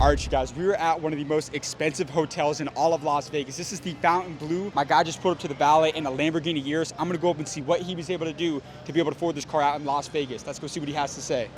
All right, you guys, we were at one of the most expensive hotels in all of Las Vegas. This is the Fontainebleau. My guy just pulled up to the valet in a Lamborghini Urus. I'm gonna go up and see what he was able to do to be able to afford this car out in Las Vegas. Let's go see what he has to say.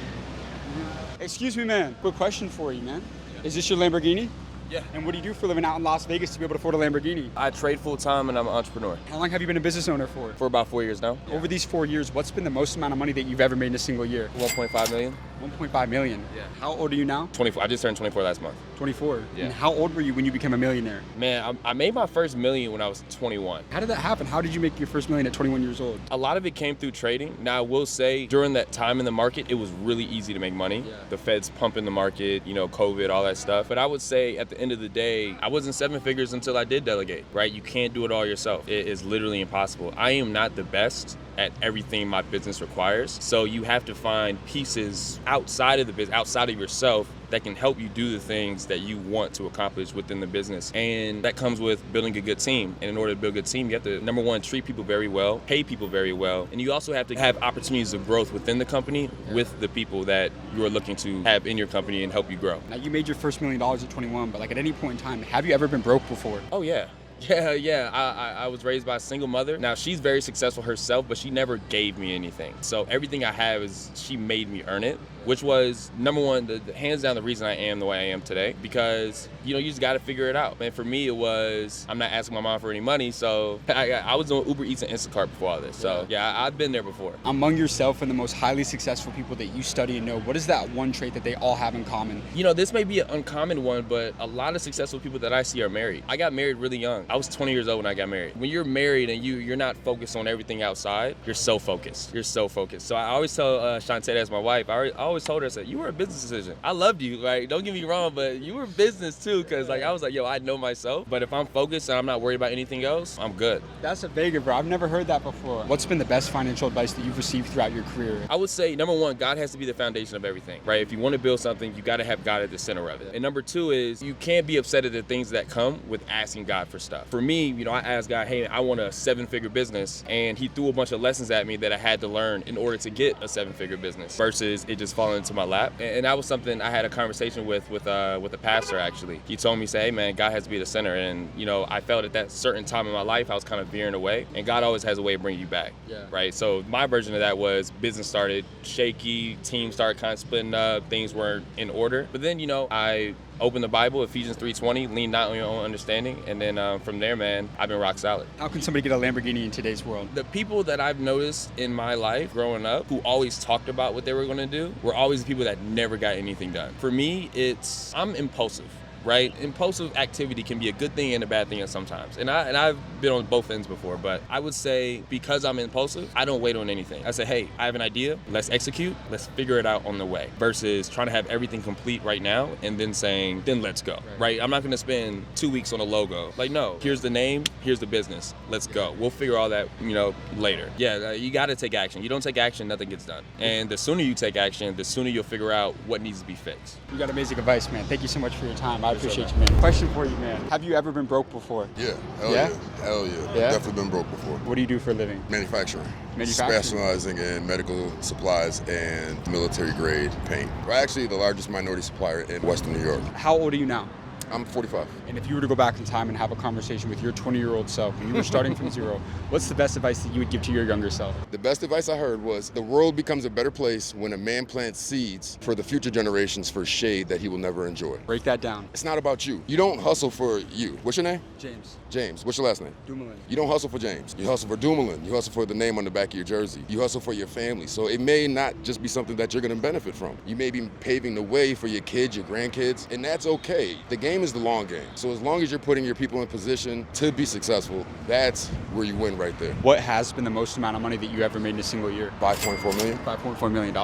Excuse me, man. Quick question for you, man. Yeah. Is this your Lamborghini? Yeah. And what do you do for a living out in Las Vegas to be able to afford a Lamborghini? I trade full time and I'm an entrepreneur. How long have you been a business owner for? For about 4 years now. Over these 4 years, what's been the most amount of money that you've ever made in a single year? 1.5 million. 1.5 million. Yeah. How old are you now? 24. I just turned 24 last month. 24. Yeah. And how old were you when you became a millionaire? Man, I made my first million when I was 21. How did that happen? How did you make your first million at 21 years old? A lot of it came through trading. Now, I will say during that time in the market, it was really easy to make money. Yeah. The Fed's pumping the market, COVID, all that stuff. But I would say at the end of the day, I wasn't seven figures until I did delegate, right? You can't do it all yourself. It is literally impossible. I am not the best at everything my business requires. So you have to find pieces outside of the business, outside of yourself, that can help you do the things that you want to accomplish within the business. And that comes with building a good team. And in order to build a good team, you have to, number one, treat people very well, pay people very well. And you also have to have opportunities of growth within the company with the people that you are looking to have in your company and help you grow. Now, you made your first $1 million at 21, but like at any point in time, have you ever been broke before? Oh, yeah. Yeah. I was raised by a single mother. Now, she's very successful herself, but she never gave me anything. So everything I have is she made me earn it, which was, number one, the hands down the reason I am the way I am today, because, you just got to figure it out. And for me, it was, I'm not asking my mom for any money, so I was doing Uber Eats and Instacart before all this. So, yeah, I've been there before. Among yourself and the most highly successful people that you study and know, what is that one trait that they all have in common? This may be an uncommon one, but a lot of successful people that I see are married. I got married really young. I was 20 years old when I got married. When you're married and you're not focused on everything outside, you're so focused. So I always tell Shantae, that's my wife, I always told her, I said, you were a business decision. I loved you, like, don't get me wrong, but you were business too, because I was like, I know myself, but if I'm focused and I'm not worried about anything else, I'm good. That's a Vega, bro. I've never heard that before. What's been the best financial advice that you've received throughout your career? I would say, number one, God has to be the foundation of everything, right? If you want to build something, you got to have God at the center of it. And number two is, you can't be upset at the things that come with asking God for stuff. For me, I asked God, hey, I want a 7-figure business, and he threw a bunch of lessons at me that I had to learn in order to get a 7-figure business versus it just falling into my lap. And that was something I had a conversation with a pastor, actually. He told me, say, hey, man, God has to be the center. And, I felt at that certain time in my life, I was kind of veering away, and God always has a way of bringing you back, right? So my version of that was business started shaky, team started kind of splitting up, things weren't in order. But then, I opened the Bible, Ephesians 3:20, lean not on your own understanding. And then from there, man, I've been rock solid. How can somebody get a Lamborghini in today's world? The people that I've noticed in my life growing up who always talked about what they were going to do were always the people that never got anything done. For me, I'm impulsive. Right? Impulsive activity can be a good thing and a bad thing at sometimes. And I've been on both ends before, but I would say because I'm impulsive, I don't wait on anything. I say, hey, I have an idea, let's execute, let's figure it out on the way, versus trying to have everything complete right now and then saying, then let's go, right? I'm not gonna spend 2 weeks on a logo. Like, no, here's the name, here's the business, let's go. We'll figure all that, later. Yeah, you gotta take action. You don't take action, nothing gets done. And the sooner you take action, the sooner you'll figure out what needs to be fixed. You got amazing advice, man. Thank you so much for your time. I appreciate you, man. Question for you, man. Have you ever been broke before? Yeah, hell yeah. Definitely been broke before. What do you do for a living? Manufacturing. Specializing in medical supplies and military grade paint. We're actually the largest minority supplier in Western New York. How old are you now? I'm 45. And if you were to go back in time and have a conversation with your 20-year-old self when you were starting from zero, what's the best advice that you would give to your younger self? The best advice I heard was, the world becomes a better place when a man plants seeds for the future generations for shade that he will never enjoy. Break that down. It's not about you. You don't hustle for you. What's your name? James. James. What's your last name? Dumoulin. You don't hustle for James. You hustle for Dumoulin. You hustle for the name on the back of your jersey. You hustle for your family. So it may not just be something that you're going to benefit from. You may be paving the way for your kids, your grandkids, and that's okay. The game is the long game. So as long as you're putting your people in position to be successful, that's where you win right there. What has been the most amount of money that you ever made in a single year? $5.4 million. $5.4 million.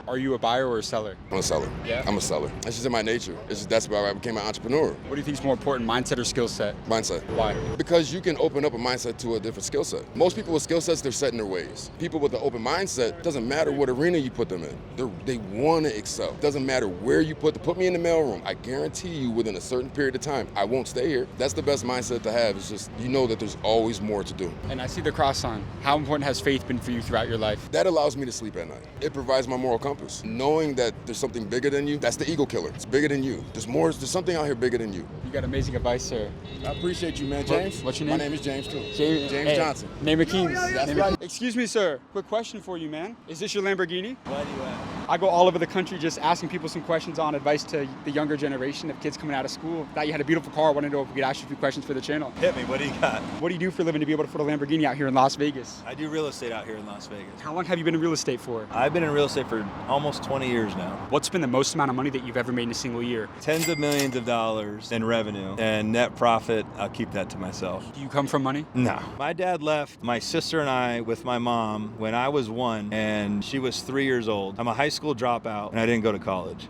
Are you a buyer or a seller? I'm a seller. Yeah. I'm a seller. That's just in my nature. That's why I became an entrepreneur. What do you think is more important, mindset or skill set? Mindset. Why? Because you can open up a mindset to a different skill set. Most people with skill sets, they're set in their ways. People with an open mindset, doesn't matter what arena you put them in. They want to excel. Doesn't matter where you put me in the mailroom. I guarantee you within a certain period of time. I won't stay here. That's the best mindset to have. It's just, you know that there's always more to do. And I see the cross sign. How important has faith been for you throughout your life? That allows me to sleep at night. It provides my moral compass. Knowing that there's something bigger than you, that's the ego killer. It's bigger than you. There's something out here bigger than you. You got amazing advice, sir. I appreciate you, man. James? What's your name? My name is James, too. James hey, Johnson. Name of Kings. That's right. Excuse me, sir. Quick question for you, man. Is this your Lamborghini? Why do you ask? I go all over the country just asking people some questions on advice to the younger generation of kids coming out of school. Thought you had a beautiful car. I wanted to know if we could ask you a few questions for the channel. Hit me. What do you got? What do you do for a living to be able to afford a Lamborghini out here in Las Vegas? I do real estate out here in Las Vegas. How long have you been in real estate for? I've been in real estate for almost 20 years now. What's been the most amount of money that you've ever made in a single year? Tens of millions of dollars in revenue and net profit. I'll keep that to myself. Do you come from money? No. My dad left my sister and I with my mom when I was 1 and she was 3 years old. I'm a high school dropout and I didn't go to college.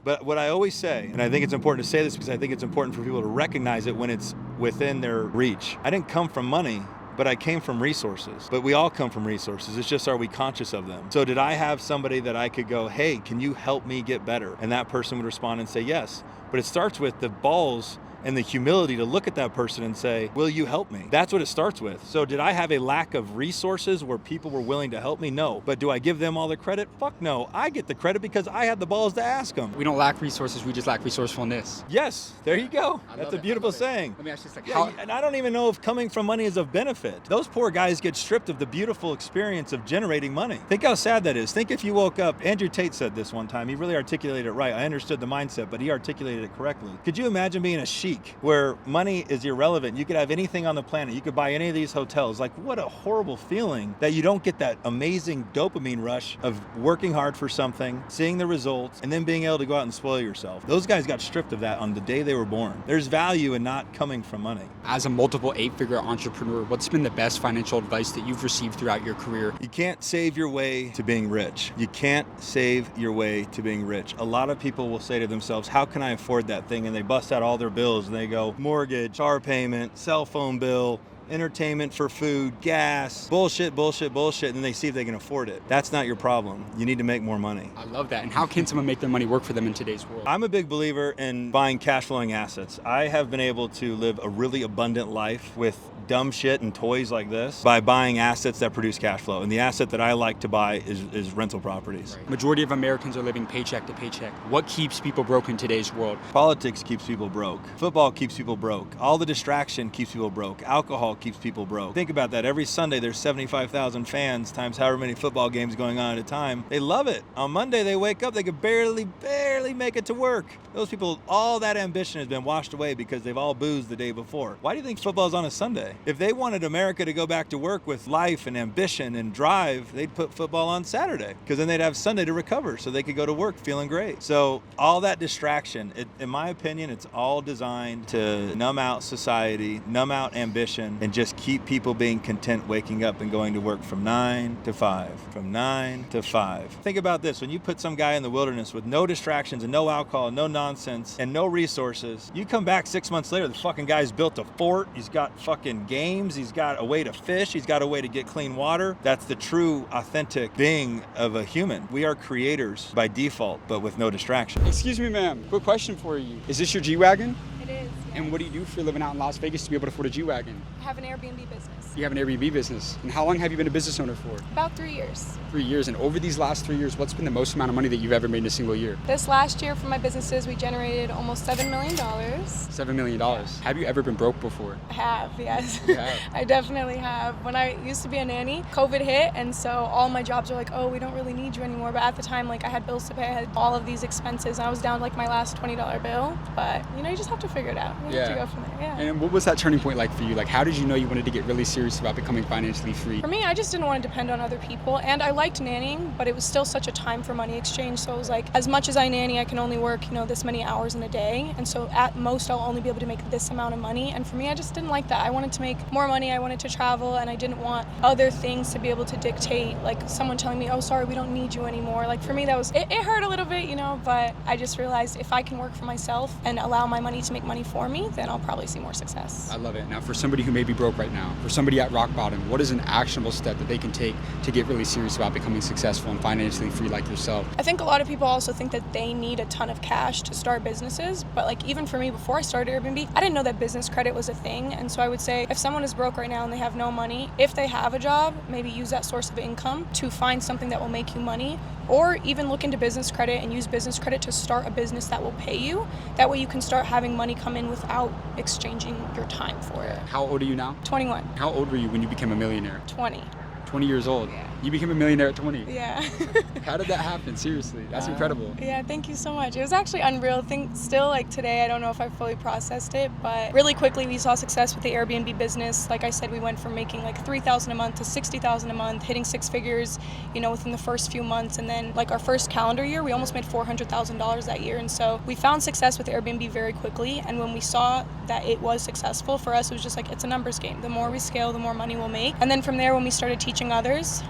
But what I always say, and I think it's important to say this because I think it's important for people to recognize it when it's within their reach. I didn't come from money, but I came from resources. But we all come from resources. It's just, are we conscious of them? So did I have somebody that I could go, hey, can you help me get better? And that person would respond and say yes. But it starts with the balls and the humility to look at that person and say, will you help me? That's what it starts with. So did I have a lack of resources where people were willing to help me? No. But do I give them all the credit? Fuck no. I get the credit because I had the balls to ask them. We don't lack resources, we just lack resourcefulness. Yes, there you go. That's a beautiful saying. Let me ask you this, And I don't even know if coming from money is of benefit. Those poor guys get stripped of the beautiful experience of generating money. Think how sad that is. Think if you woke up, Andrew Tate said this one time, he really articulated it right. I understood the mindset, but he articulated it correctly. Could you imagine being a sheik where money is irrelevant? You could have anything on the planet. You could buy any of these hotels. Like, what a horrible feeling that you don't get that amazing dopamine rush of working hard for something, seeing the results, and then being able to go out and spoil yourself. Those guys got stripped of that on the day they were born. There's value in not coming from money. As a multiple 8-figure entrepreneur, what's been the best financial advice that you've received throughout your career? You can't save your way to being rich. You can't save your way to being rich. A lot of people will say to themselves, how can I afford that thing? And they bust out all their bills and they go, mortgage, car payment, cell phone bill, entertainment for food, gas, bullshit, and then they see if they can afford it. That's not your problem. You need to make more money. I love that. And how can someone make their money work for them in today's world? I'm a big believer in buying cash flowing assets. I have been able to live a really abundant life with dumb shit and toys like this by buying assets that produce cash flow. And the asset that I like to buy is rental properties. Right. Majority of Americans are living paycheck to paycheck. What keeps people broke in today's world? Politics keeps people broke. Football keeps people broke. All the distraction keeps people broke. Alcohol keeps people broke. Think about that. Every Sunday there's 75,000 fans times however many football games going on at a time. They love it. On Monday they wake up, they could barely make it to work. Those people, all that ambition has been washed away because they've all boozed the day before. Why do you think football's on a Sunday? If they wanted America to go back to work with life and ambition and drive, they'd put football on Saturday because then they'd have Sunday to recover so they could go to work feeling great. So all that distraction, in my opinion, it's all designed to numb out society, numb out ambition, and just keep people being content waking up and going to work from 9 to 5, from 9 to 5. Think about this. When you put some guy in the wilderness with no distractions and no alcohol, no nonsense, and no resources, you come back 6 months later, the fucking guy's built a fort, he's got fucking games, he's got a way to fish, he's got a way to get clean water. That's the true, authentic being of a human. We are creators by default, but with no distraction. Excuse me, ma'am. Quick question for you. Is this your G-Wagon? It is. And what do you do for living out in Las Vegas to be able to afford a G-Wagon? I have an Airbnb business. You have an Airbnb business. And how long have you been a business owner for? About 3 years. 3 years. And over these last 3 years, what's been the most amount of money that you've ever made in a single year? This last year for my businesses, we generated almost $7 million. $7 million. Have you ever been broke before? I have, yes. You have? I definitely have. When I used to be a nanny, COVID hit, and so all my jobs were like, oh, we don't really need you anymore. But at the time, like, I had bills to pay, I had all of these expenses, and I was down to like my last $20 bill. But, you know, you just have to figure it out. You have to go from there, yeah. And what was that turning point like for you? Like, how did you know you wanted to get really serious about becoming financially free? For me, I just didn't want to depend on other people, and I liked nannying, but it was still such a time for money exchange. So it was like, as much as I nanny, I can only work, you know, this many hours in a day, and so at most I'll only be able to make this amount of money. And for me, I just didn't like that. I wanted to make more money, I wanted to travel, and I didn't want other things to be able to dictate, like someone telling me, oh, sorry, we don't need you anymore. Like, for me, that was, it hurt a little bit, you know, but I just realized if I can work for myself and allow my money to make money for me, then I'll probably see more success. I love it. Now, for somebody who may be broke right now, for somebody somebody at rock bottom, what is an actionable step that they can take to get really serious about becoming successful and financially free like yourself? I think a lot of people also think that they need a ton of cash to start businesses, but like even for me, before I started Airbnb, I didn't know that business credit was a thing. And so I would say if someone is broke right now and they have no money, if they have a job, maybe use that source of income to find something that will make you money, or even look into business credit and use business credit to start a business that will pay you. That way you can start having money come in without exchanging your time for it. How old are you now? 21. How old were you when you became a millionaire? 20. 20 years old. Yeah. You became a millionaire at 20. Yeah. How did that happen? Seriously, that's incredible. Yeah, thank you so much. It was actually unreal. Still like today, I don't know if I fully processed it, but really quickly we saw success with the Airbnb business. Like I said, we went from making like $3,000 a month to $60,000 a month, hitting six figures, within the first few months. And then like our first calendar year, we almost made $400,000 that year. And so we found success with Airbnb very quickly. And when we saw that it was successful for us, it was just like, it's a numbers game. The more we scale, the more money we'll make. And then from there, when we started teaching others,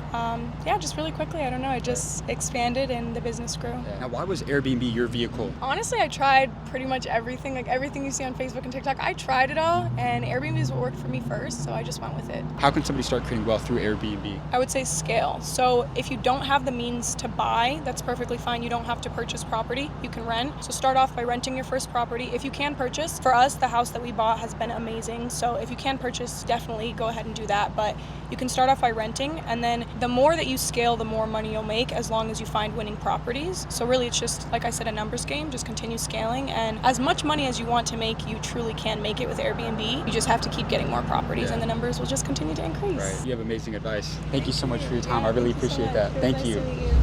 just really quickly, I don't know, it just expanded and the business grew. Now, why was Airbnb your vehicle? Honestly, I tried pretty much everything, like everything you see on Facebook and TikTok. I tried it all, and Airbnb is what worked for me first, so I just went with it. How can somebody start creating wealth through Airbnb? I would say scale. So if you don't have the means to buy, that's perfectly fine. You don't have to purchase property. You can rent. So start off by renting your first property. If you can purchase, for us, the house that we bought has been amazing. So if you can purchase, definitely go ahead and do that. But you can start off by renting, and then the more that you scale, the more money you'll make as long as you find winning properties. So really it's just, like I said, a numbers game. Just continue scaling, and as much money as you want to make, you truly can make it with Airbnb. You just have to keep getting more properties, and the numbers will just continue to increase. Right. You have amazing advice. Thank you so much for your time. I really appreciate that. Thank you.